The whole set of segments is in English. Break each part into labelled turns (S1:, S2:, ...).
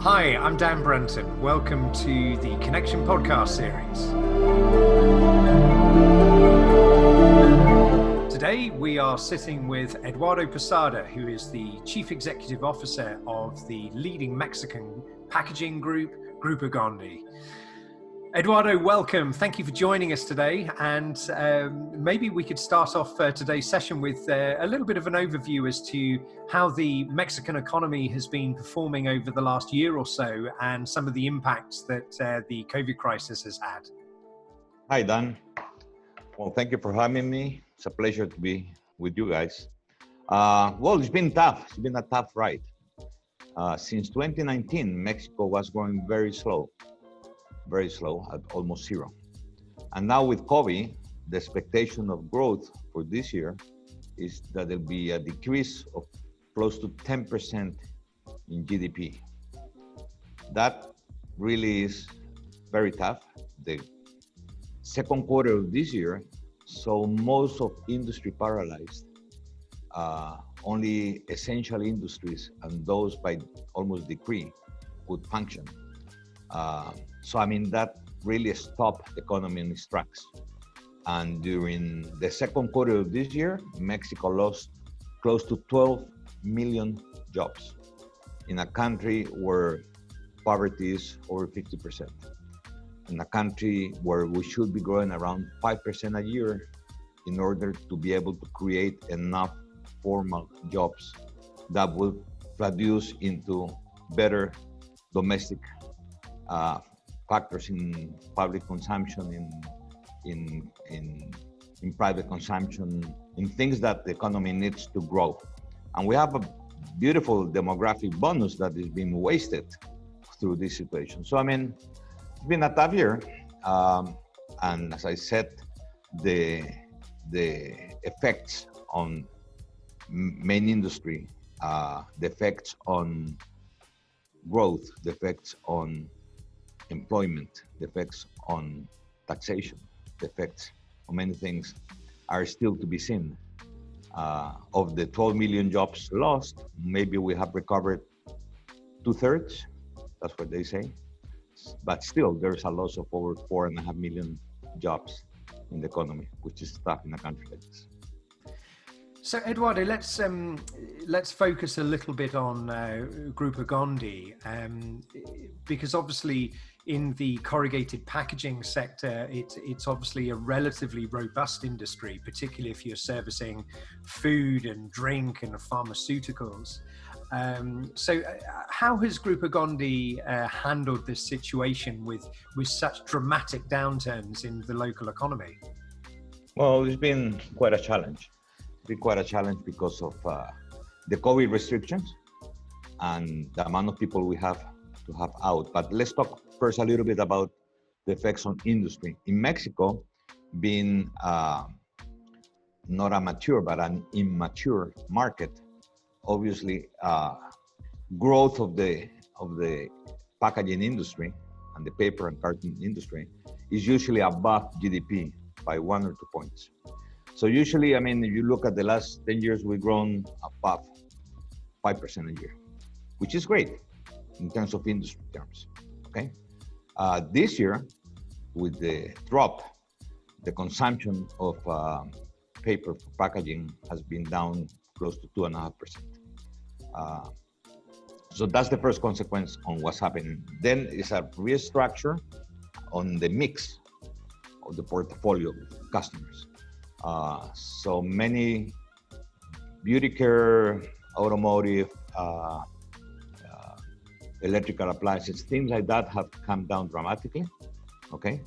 S1: Hi, I'm Dan Brunton. Welcome to the ConneXion podcast series. Today we are sitting with Eduardo Posada, who is the Chief Executive Officer of the leading Mexican packaging group, Grupo Gondi. Eduardo, welcome. Thank you for joining us today. And maybe we could start off today's session with a little bit of an overview as to how the Mexican economy has been performing over the last year or so and some of the impacts that the COVID crisis has had.
S2: Hi, Dan. Well, thank you for having me. It's a pleasure to be with you guys. Well, it's been tough. It's been a tough ride. Since 2019, Mexico was growing very slow at almost zero. And now with COVID, the expectation of growth for this year is that there'll be a decrease of close to 10% in GDP. That really is very tough. The second quarter of this year saw most of industry paralyzed. Only essential industries and those by almost decree could function. So, that really stopped the economy in its tracks. And during the second quarter of this year, Mexico lost close to 12 million jobs in a country where poverty is over 50%. In a country where we should be growing around 5% a year in order to be able to create enough formal jobs that will produce into better domestic factors in public consumption, in private consumption, in things that the economy needs to grow. And we have a beautiful demographic bonus that is being wasted through this situation. So, it's been a tough year. And as I said, the effects on main industry, the effects on growth, the effects on employment, the effects on taxation, the effects on many things are still to be seen. Of the 12 million jobs lost, maybe we have recovered 2/3, that's what they say. But still, there's a loss of over 4.5 million jobs in the economy, which is tough in a country like this.
S1: So, Eduardo, let's focus a little bit on Grupo Gondi, because obviously in the corrugated packaging sector, it's obviously a relatively robust industry, particularly if you're servicing food and drink and pharmaceuticals. So, how has Grupo Gondi handled this situation with such dramatic downturns in the local economy?
S2: Well, it's been quite a challenge. Because of the COVID restrictions and the amount of people we have to have out. But let's talk first a little bit about the effects on industry. In Mexico, being not a mature but an immature market, obviously growth of the packaging industry and the paper and carton industry is usually above GDP by 1 or 2 points. So usually, if you look at the last 10 years, we've grown above 5% a year, which is great in terms of industry terms, okay? This year, with the drop, the consumption of paper for packaging has been down close to 2.5%. So that's the first consequence on what's happening. Then it's a restructure on the mix of the portfolio of customers. So many beauty care, automotive, electrical appliances, things like that have come down dramatically, okay?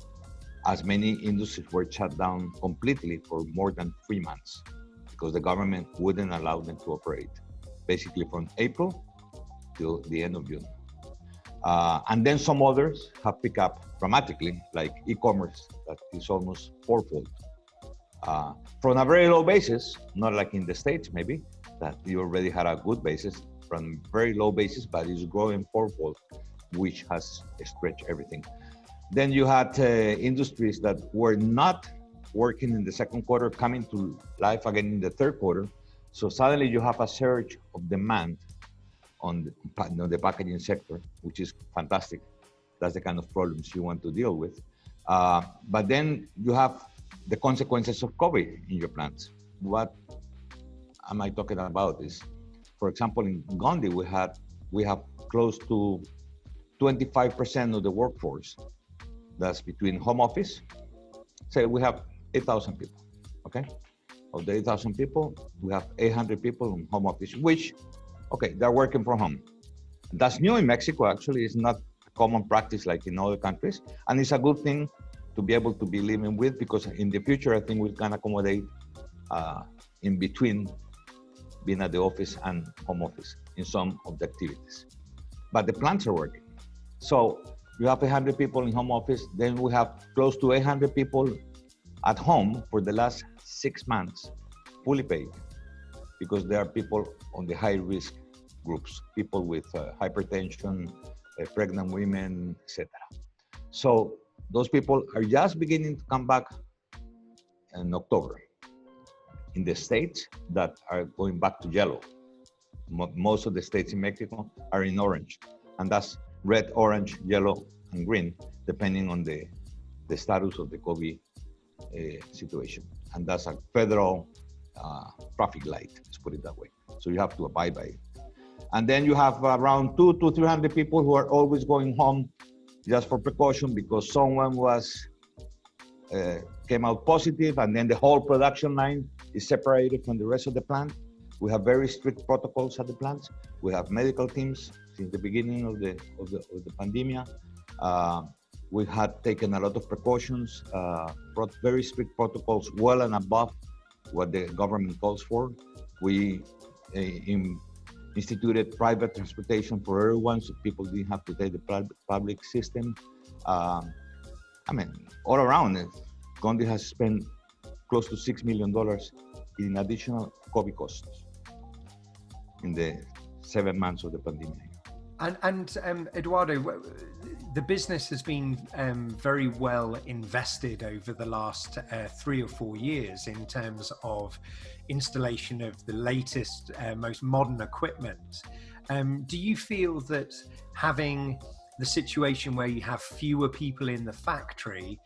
S2: As many industries were shut down completely for more than 3 months because the government wouldn't allow them to operate, basically from April till the end of June. And then some others have picked up dramatically, like e-commerce, that is almost fourfold. From a very low basis, not like in the States maybe, that you already had a good basis, from very low basis, but it's growing fourfold, which has stretched everything. Then you had industries that were not working in the second quarter coming to life again in the third quarter. So suddenly you have a surge of demand on the packaging sector, which is fantastic. That's the kind of problems you want to deal with. But then you have the consequences of COVID in your plants. What am I talking about is, for example, in Gondi, we have close to 25% of the workforce that's between home office. Say we have 8,000 people, okay? Of the 8,000 people, we have 800 people in home office, which, okay, they're working from home. That's new in Mexico, actually. It's not a common practice like in other countries. And it's a good thing to be able to be living with, because in the future, I think we can accommodate in between being at the office and home office in some of the activities. But the plants are working. So you have 100 people in home office, then we have close to 800 people at home for the last 6 months, fully paid, because there are people on the high risk groups, people with hypertension, pregnant women, etc. So those people are just beginning to come back in October. In the states that are going back to yellow, most of the states in Mexico are in orange, and that's red, orange, yellow, and green, depending on the status of the COVID situation. And that's a federal traffic light, let's put it that way. So you have to abide by it. And then you have around 200 to 300 people who are always going home just for precaution, because someone came out positive, and then the whole production line is separated from the rest of the plant. We have very strict protocols at the plants. We have medical teams since the beginning of the pandemic. We had taken a lot of precautions, very strict protocols, well and above what the government calls for. We instituted private transportation for everyone, so people didn't have to take the public system. I mean, all around, Gondi has spent close to $6 million in additional COVID costs in the 7 months of the pandemic.
S1: And Eduardo, the business has been very well invested over the last 3 or 4 years in terms of installation of the latest, most modern equipment. Do you feel that having the situation where you have fewer people in the factory,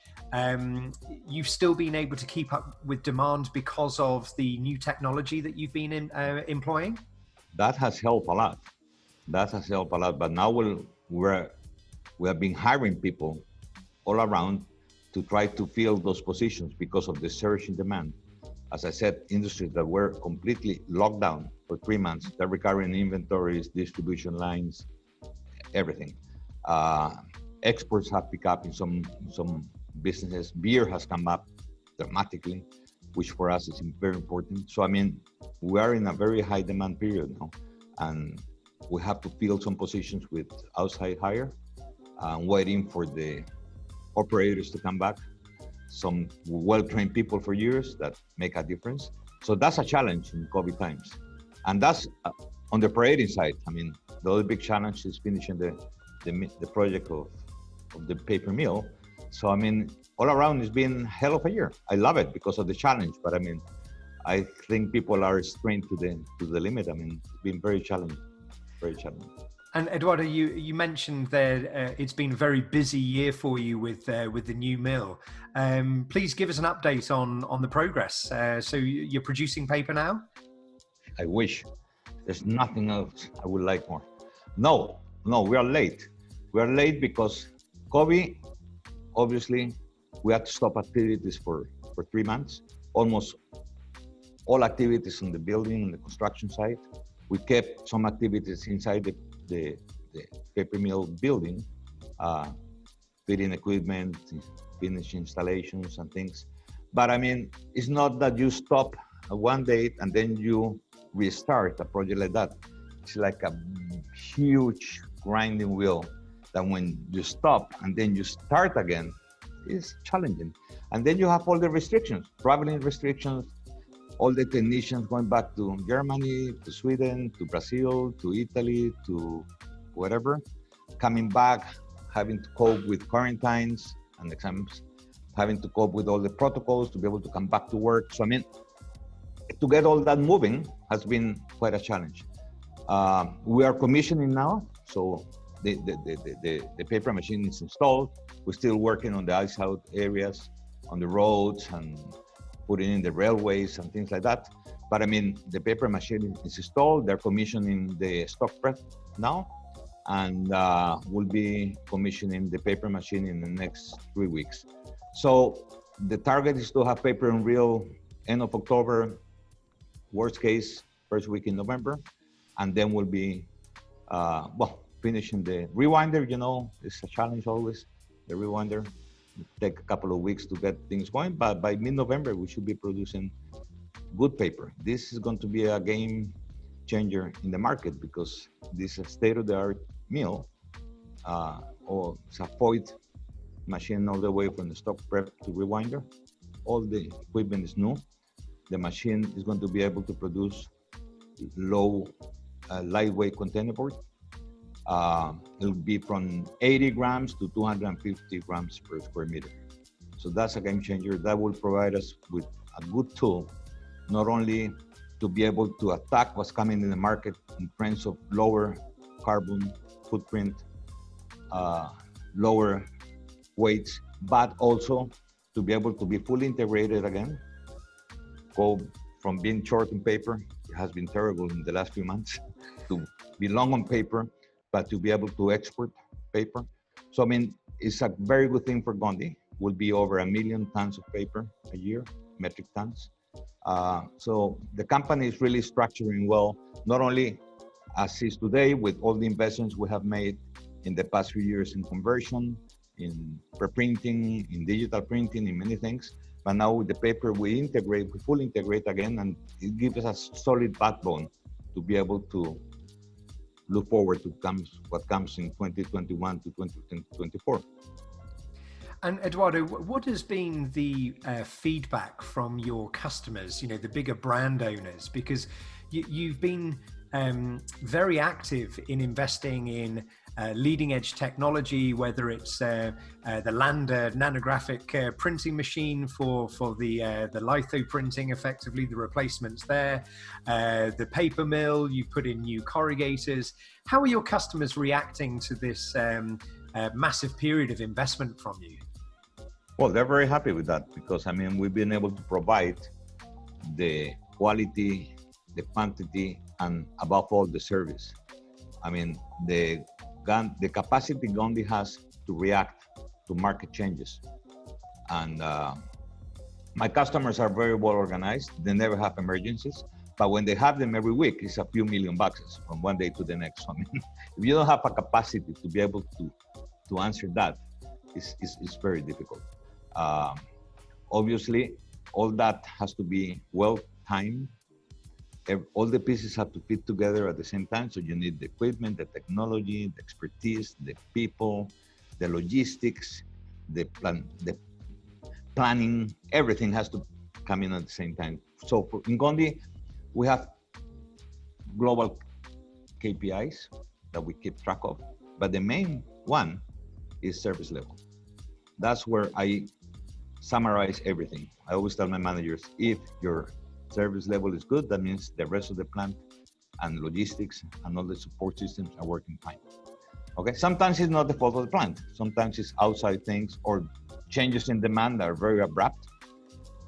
S1: you've still been able to keep up with demand because of the new technology that you've been employing?
S2: That has helped a lot. But now we have been hiring people all around to try to fill those positions because of the surge in demand. As I said, industries that were completely locked down for 3 months, they're recovering inventories, distribution lines, everything. Exports have picked up in some businesses. Beer has come up dramatically, which for us is very important. So, I mean, we are in a very high demand period now, and we have to fill some positions with outside hire, waiting for the operators to come back. Some well-trained people for years that make a difference. So that's a challenge in COVID times. And that's on the operating side. I mean, the other big challenge is finishing the project of the paper mill. So, I mean, all around it's been hell of a year. I love it because of the challenge, but I mean, I think people are strained to the limit. I mean, it's been very challenging. Very challenging.
S1: And Eduardo, you mentioned that it's been a very busy year for you with the new mill. Please give us an update on the progress. So you're producing paper now?
S2: I wish. There's nothing else I would like more. No, we are late. We are late because COVID, obviously, we had to stop activities for 3 months. Almost all activities in the building, on the construction site. We kept some activities inside the paper mill building, fitting equipment, finish installations and things. But I mean, it's not that you stop one date and then you restart a project like that. It's like a huge grinding wheel that when you stop and then you start again, it's challenging. And then you have all the restrictions, traveling restrictions, all the technicians going back to Germany, to Sweden, to Brazil, to Italy, to whatever, coming back, having to cope with quarantines and exams, having to cope with all the protocols to be able to come back to work. So, I mean, to get all that moving has been quite a challenge. We are commissioning now, so the paper machine is installed. We're still working on the ice out areas, on the roads, and putting in the railways and things like that. But I mean, the paper machine is installed. They're commissioning the stock prep now, and we'll be commissioning the paper machine in the next 3 weeks. So the target is to have paper in reel end of October, worst case, first week in November, and then we'll be, finishing the rewinder. You know, it's a challenge always, the rewinder. It'll take a couple of weeks to get things going, but by mid-November, we should be producing good paper. This is going to be a game changer in the market because this is a state-of-the-art mill, or it's a Foyt machine all the way from the stock prep to rewinder. All the equipment is new. The machine is going to be able to produce lightweight containerboard. It'll be from 80 grams to 250 grams per square meter. So that's a game changer. That will provide us with a good tool, not only to be able to attack what's coming in the market in terms of lower carbon footprint, lower weights, but also to be able to be fully integrated again, go from being short in paper, it has been terrible in the last few months, to be long on paper, but to be able to export paper. So, I mean, it's a very good thing for Gondi. Will be over 1 million tons of paper a year, metric tons. So the company is really structuring well, not only as is today with all the investments we have made in the past few years in conversion, in pre-printing, in digital printing, in many things, but now with the paper we fully integrate again, and it gives us a solid backbone to be able to look forward to what comes in 2021 to 2024.
S1: And Eduardo, what has been the feedback from your customers, you know, the bigger brand owners? Because you've been very active in investing in leading edge technology, whether it's the Lander nanographic printing machine for the litho printing, effectively the replacements there, the paper mill, you put in new corrugators. How are your customers reacting to this massive period of investment from you?
S2: Well, they're very happy with that because, I mean, we've been able to provide the quality, the quantity, and above all, the service. I mean, the capacity Gondi has to react to market changes. And my customers are very well organized. They never have emergencies, but when they have them every week, it's a few million boxes from one day to the next. I mean, if you don't have a capacity to be able to answer that, it's very difficult. Obviously, all that has to be well timed. All the pieces have to fit together at the same time. So you need the equipment, the technology, the expertise, the people, the logistics, the planning. Everything has to come in at the same time. So in Gondi, we have global KPIs that we keep track of, but the main one is service level. That's where I summarize everything. I always tell my managers, if your service level is good, that means the rest of the plant and logistics and all the support systems are working fine. Okay, sometimes it's not the fault of the plant. Sometimes it's outside things or changes in demand that are very abrupt.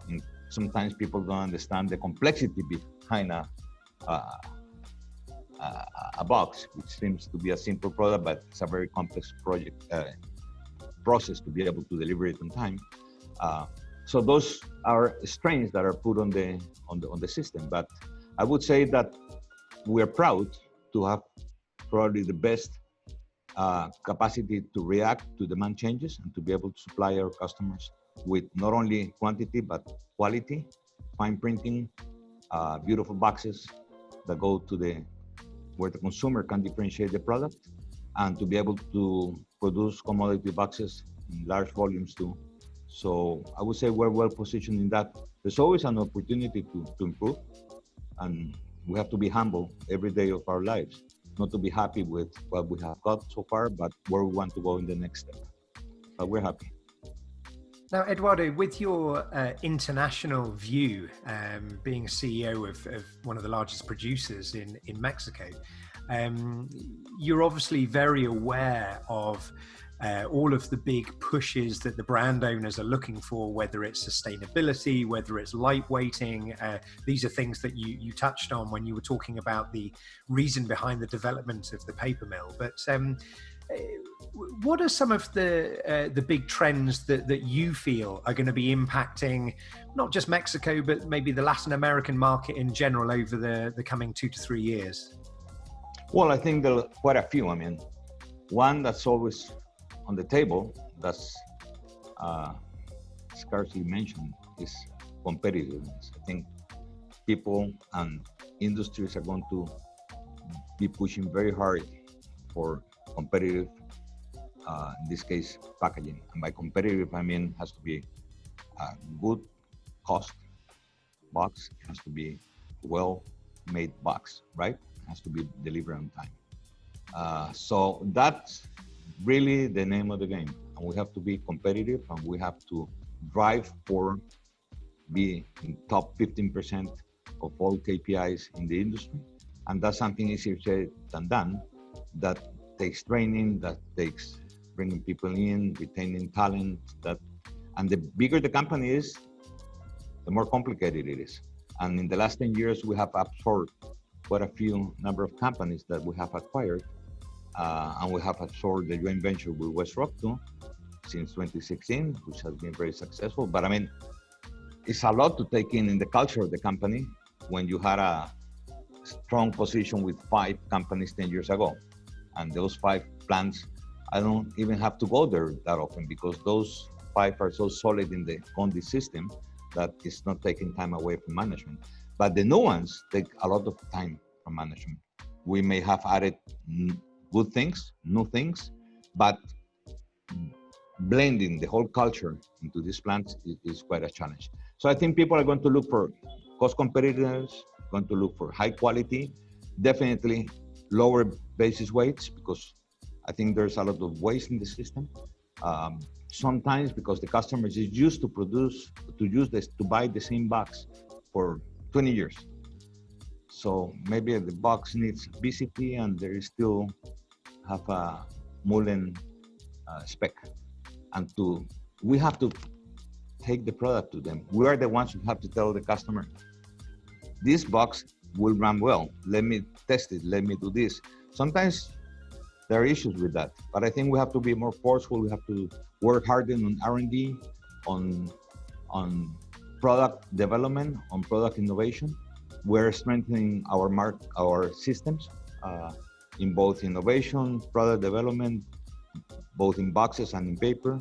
S2: And sometimes people don't understand the complexity behind a box, which seems to be a simple product, but it's a very complex process to be able to deliver it on time. So those are strains that are put on the system. But I would say that we're proud to have probably the best capacity to react to demand changes and to be able to supply our customers with not only quantity but quality, fine printing, beautiful boxes that go to where the consumer can differentiate the product, and to be able to produce commodity boxes in large volumes too. So I would say we're well positioned in that. There's always an opportunity to improve, and we have to be humble every day of our lives, not to be happy with what we have got so far, but where we want to go in the next step. But we're happy.
S1: Now, Eduardo, with your international view, being CEO of one of the largest producers in Mexico, you're obviously very aware of all of the big pushes that the brand owners are looking for, whether it's sustainability, whether it's lightweighting. These are things that you touched on when you were talking about the reason behind the development of the paper mill. But what are some of the big trends that you feel are going to be impacting not just Mexico, but maybe the Latin American market in general over the coming 2 to 3 years?
S2: Well, I think there are quite a few. I mean, one that's always on the table, that's scarcely mentioned, is competitiveness. I think people and industries are going to be pushing very hard for competitive, in this case, packaging. And by competitive, I mean has to be a good cost box, it has to be well-made box, right? It has to be delivered on time. So that's really the name of the game. And we have to be competitive, and we have to drive for be in top 15% of all KPIs in the industry. And that's something easier said than done. That takes training, that takes bringing people in, retaining talent. And the bigger the company is, the more complicated it is. And in the last 10 years, we have absorbed quite a few number of companies that we have acquired. And we have absorbed the joint venture with WestRock too since 2016, which has been very successful. But I mean, it's a lot to take in the culture of the company when you had a strong position with 5 companies 10 years ago. And those 5 plants, I don't even have to go there that often because those 5 are so solid in the Gondi system that it's not taking time away from management. But the new ones take a lot of time from management. We may have added good things, new things, but blending the whole culture into these plants is quite a challenge. So I think people are going to look for cost competitiveness, going to look for high quality, definitely lower basis weights, because I think there's a lot of waste in the system. Sometimes because the customers is used to buy the same box for 20 years. So maybe the box needs BCP and there is still have a Mullen spec. And we have to take the product to them. We are the ones who have to tell the customer, this box will run well. Let me test it. Let me do this. Sometimes there are issues with that, but I think we have to be more forceful. We have to work harder on R&D, on product development, on product innovation. We're strengthening our systems in both innovation, product development, both in boxes and in paper,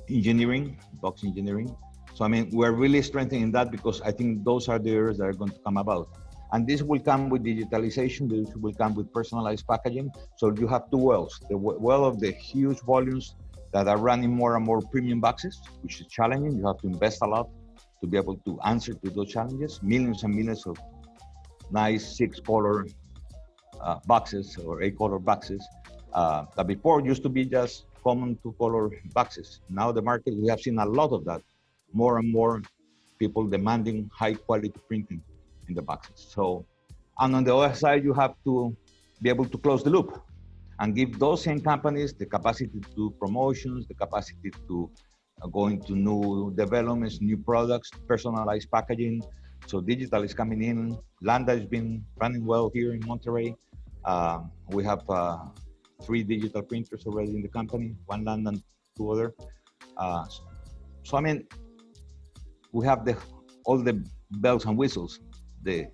S2: engineering, box engineering. So I mean, we're really strengthening that because I think those are the areas that are going to come about. And this will come with digitalization, this will come with personalized packaging. So you have 2 wells, the well of the huge volumes that are running more and more premium boxes, which is challenging. You have to invest a lot to be able to answer to those challenges. Millions and millions of nice 6-color boxes or 8-color boxes that before used to be just common 2-color boxes. Now the market, we have seen a lot of that. More and more people demanding high quality printing in the boxes. So, and on the other side, you have to be able to close the loop and give those same companies the capacity to do promotions, the capacity to go into new developments, new products, personalized packaging. So digital is coming in. Landa has been running well here in Monterrey. We have 3 digital printers already in the company, 1 Landa and 2 other. So I mean, we have all the bells and whistles. The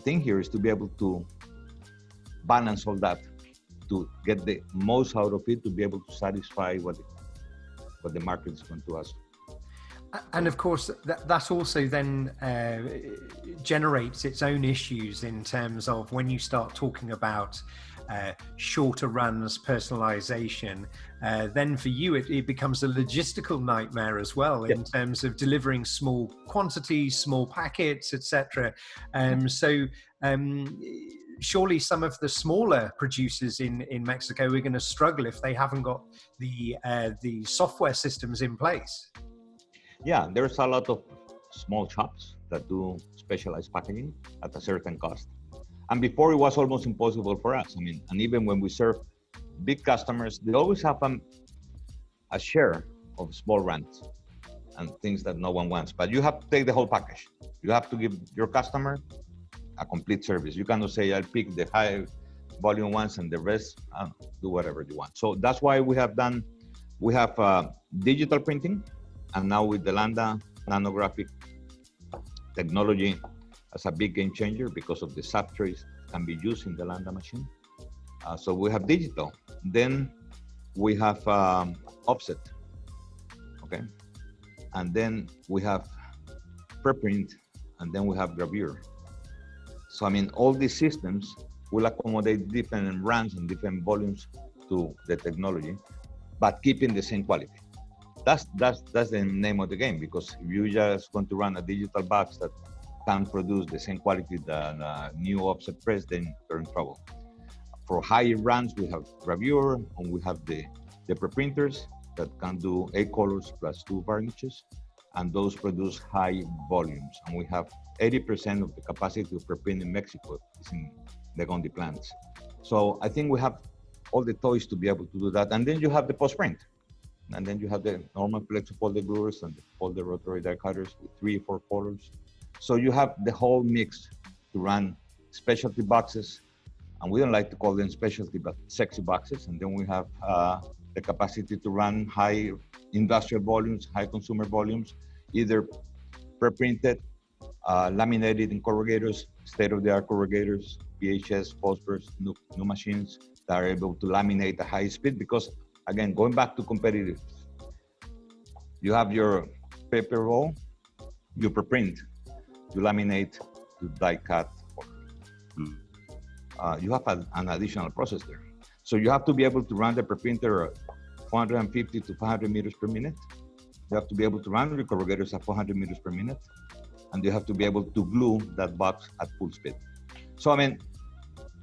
S2: thing here is to be able to balance all that, to get the most out of it, to be able to satisfy what the market is going to ask.
S1: And of course, that also then generates its own issues in terms of when you start talking about shorter runs, personalization, then for you it becomes a logistical nightmare as well in terms of delivering small quantities, small packets, etc. surely some of the smaller producers in Mexico are going to struggle if they haven't got the software systems in place.
S2: Yeah, there's a lot of small shops that do specialized packaging at a certain cost. And before it was almost impossible for us. I mean, and even when we serve big customers, they always have a share of small runs and things that no one wants. But you have to take the whole package. You have to give your customer a complete service. You cannot say, I'll pick the high volume ones and the rest, do whatever you want. So that's why we have digital printing, and now with the Landa nanographic technology as a big game changer because of the substrates can be used in the Landa machine. So we have digital. Then we have offset, okay? And then we have preprint, and then we have gravure. So I mean, all these systems will accommodate different runs and different volumes to the technology, but keeping the same quality. That's the name of the game, because if you just want to run a digital box that can produce the same quality than a new offset press, then you're in trouble. For higher runs, we have gravure, and we have the preprinters that can do 8 colors plus 2 varnishes, and those produce high volumes. And we have 80% of the capacity of preprint in Mexico is in the Gondi plants. So I think we have all the toys to be able to do that. And then you have the post-print. And then you have the normal flexo folder gluers and the folder rotary die cutters with 3 or 4 colors. So you have the whole mix to run specialty boxes. And we don't like to call them specialty, but sexy boxes. And then we have the capacity to run high industrial volumes, high consumer volumes, either pre-printed, laminated in corrugators, state-of-the-art corrugators, PHS, phosphorus, new machines that are able to laminate at high speed. Because again, going back to competitive, you have your paper roll, you pre-print, you laminate, you die cut, you have an additional process there. So you have to be able to run the pre-printer at 450 to 500 meters per minute. You have to be able to run the corrugators at 400 meters per minute. And you have to be able to glue that box at full speed. So, I mean,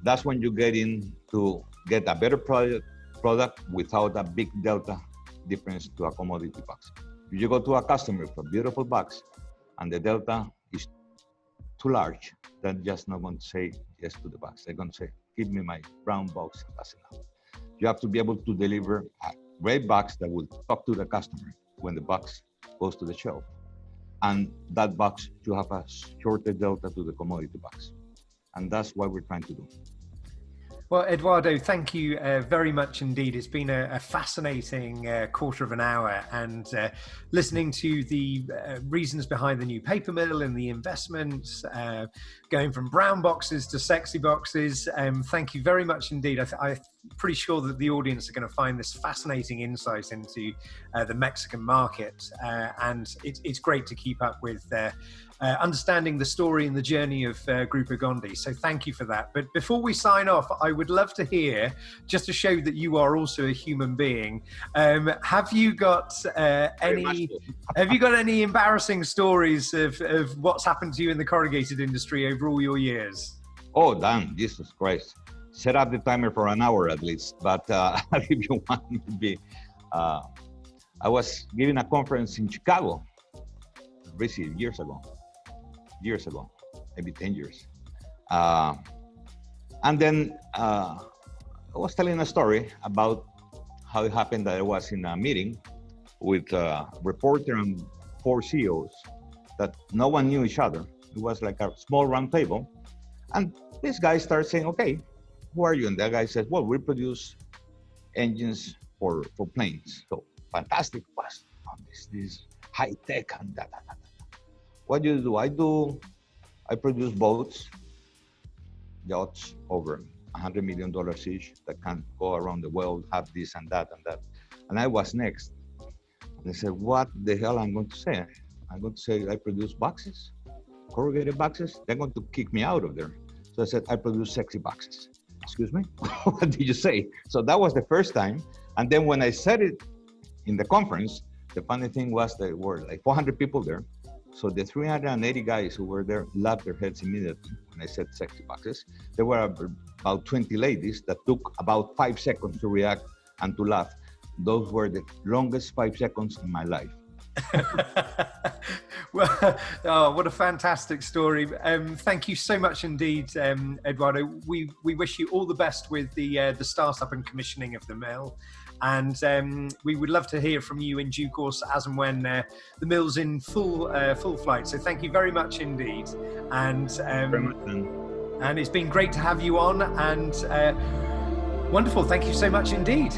S2: that's when you get in to get a better product without a big delta difference to a commodity box. If you go to a customer for a beautiful box and the delta is too large, they're just not going to say yes to the box. They're going to say, give me my brown box, that's enough. You have to be able to deliver a great box that will talk to the customer when the box goes to the shelf. And that box should have a shorter delta to the commodity box. And that's what we're trying to do.
S1: Well, Eduardo, thank you very much indeed. It's been a fascinating quarter of an hour, and listening to the reasons behind the new paper mill and the investments, going from brown boxes to sexy boxes. Thank you very much indeed. I'm pretty sure that the audience are going to find this fascinating insight into the Mexican market, and it's great to keep up with understanding the story and the journey of Grupo Gondi. So thank you for that. But before we sign off, I would love to hear, just to show that you are also a human being, have you got any embarrassing stories of what's happened to you in the corrugated industry over all your years?
S2: Oh, damn, Jesus Christ. Set up the timer for an hour at least, but I'll give you one. I was giving a conference in Chicago, years ago, maybe 10 years. And then I was telling a story about how it happened that I was in a meeting with a reporter and 4 CEOs that no one knew each other. It was like a small round table. And this guy started saying, okay, who are you? And that guy said, well, we produce engines for planes. So fantastic. This high tech and that. What do you do? I produce boats, yachts over $100 million each that can go around the world, have this and that and that. And I was next. And I said, what the hell I'm going to say? I'm going to say I produce boxes, corrugated boxes. They're going to kick me out of there. So I said, I produce sexy boxes. Excuse me? What did you say? So that was the first time. And then when I said it in the conference, the funny thing was there were like 400 people there. So the 380 guys who were there laughed their heads immediately when when I said sexy boxes, there were about 20 ladies that took about 5 seconds to react and to laugh. Those were the longest 5 seconds in my life.
S1: Well, oh, what a fantastic story. Thank you so much indeed, Eduardo. We wish you all the best with the startup and commissioning of the mill. And we would love to hear from you in due course as and when the mill's in full flight. So thank you very much indeed. And it's been great to have you on, and wonderful. Thank you so much indeed.